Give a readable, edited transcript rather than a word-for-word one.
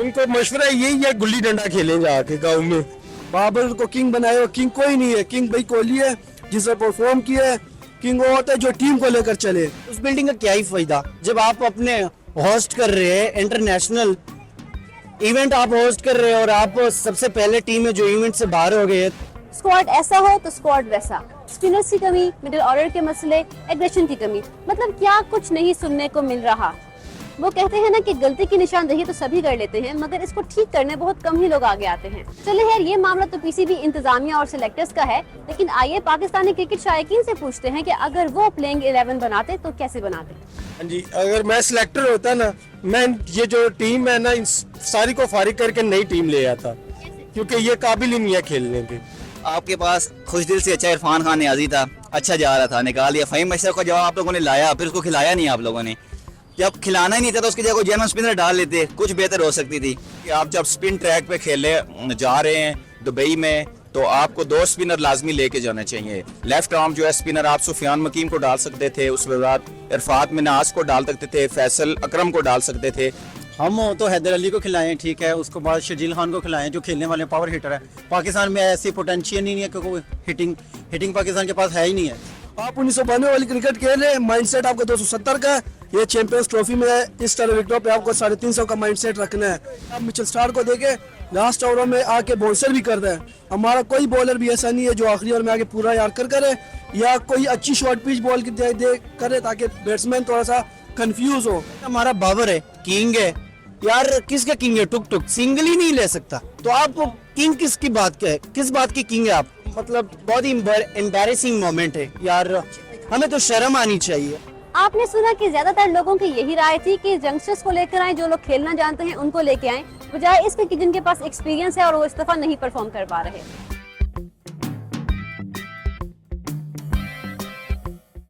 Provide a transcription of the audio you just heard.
उनको मशवरा यही है, गुल्ली डंडा खेलें जाके गाँव में। बाबर को किंग बनाए हो, किंग कोई नहीं है। किंग भाई कोहली है जिसने परफॉर्म किया है। किंग वो होता है जो टीम को लेकर चले। उस बिल्डिंग का क्या ही फायदा जब आप अपने होस्ट कर रहे हैं इंटरनेशनल इवेंट, आप होस्ट कर रहे हैं और आप सबसे पहले टीम है जो इवेंट से बाहर हो गए। स्क्वाड ऐसा हो तो स्क्वाड वैसा, स्पिनर्स की कमी, मिडिल ऑर्डर के मसले, एग्रेशन की कमी, मतलब क्या कुछ नहीं सुनने को मिल रहा। वो कहते हैं ना कि गलती की निशानदेही तो सभी कर लेते हैं, मगर इसको ठीक करने बहुत कम ही लोग आगे आते हैं। चले यार, ये मामला तो पीसीबी इंतजामिया और सिलेक्टर्स का है, लेकिन आइए पाकिस्तानी क्रिकेट शायकीन से पूछते हैं कि अगर वो प्लेइंग 11 बनाते तो कैसे बनाते। हाँ जी, अगर मैं सिलेक्टर होता ना, मैं ये जो टीम है ना, इन सारी को फारिग करके नई टीम ले आता, क्योंकि ये काबिल ही नहीं है खेलने के। आपके पास खुश दिल से अच्छा इरफान खान नियाजी था, अच्छा जा रहा था, निकाल दिया। फ़हीम अशरफ का जवाब आप लोगों ने लाया, फिर उसको खिलाया नहीं आप लोगों ने। जब खिलाना ही नहीं था तो उसकी जगह जर्मन स्पिनर डाल लेते, कुछ बेहतर हो सकती थी। कि आप जब स्पिन ट्रैक पे खेले जा रहे हैं दुबई में, तो आपको 2 स्पिनर लाजमी लेके जाने चाहिए। लेफ्ट आर्म जो है स्पिनर आप सुफियान मकीम को डाल सकते थे, उसके बाद इरफात मिनाज को डाल सकते थे, फैसल अकरम को डाल सकते थे। हम हो तो हैदर अली को खिलाएं, ठीक है, उसके बाद शजील खान को खिलाएं जो खेलने वाले पावर हिटर है। पाकिस्तान में ऐसी पोटेंशियल ही नहीं है क्योंकि हिटिंग पाकिस्तान के पास है ही नहीं है। आप 1992 वाली क्रिकेट खेल रहे हैं, माइंडसेट आपका 270 का है। ये चैंपियंस ट्रॉफी में है, इस तरह विकेटों पे आपको 350 का माइंडसेट रखना है। आप मिचेल स्टार्क को देखे लास्ट ओवरों में आके बाउंसर भी करता है। हमारा कोई बॉलर भी ऐसा नहीं है जो आखिरी ओवर में आके पूरा यार्कर करे या कोई अच्छी शॉर्ट पिच बॉल दे करे ताकि बैट्समैन थोड़ा सा कंफ्यूज हो। हमारा बाबर है, किंग है यार, किसका किंग है? टुक टुक सिंगल ही नहीं ले सकता, तो आप किंग किसकी बात का है? किस बात की किंग है आप? मतलब बहुत ही एम्बैरेसिंग मोमेंट है यार, हमें तो शर्म आनी चाहिए। आपने सुना कि ज्यादातर लोगों की यही राय थी कि यंगस्टर्स को लेकर आए, जो लोग खेलना जानते हैं उनको लेके आए, बजाय इसके कि जिनके पास एक्सपीरियंस है और वो इस दफा नहीं परफॉर्म कर पा रहे।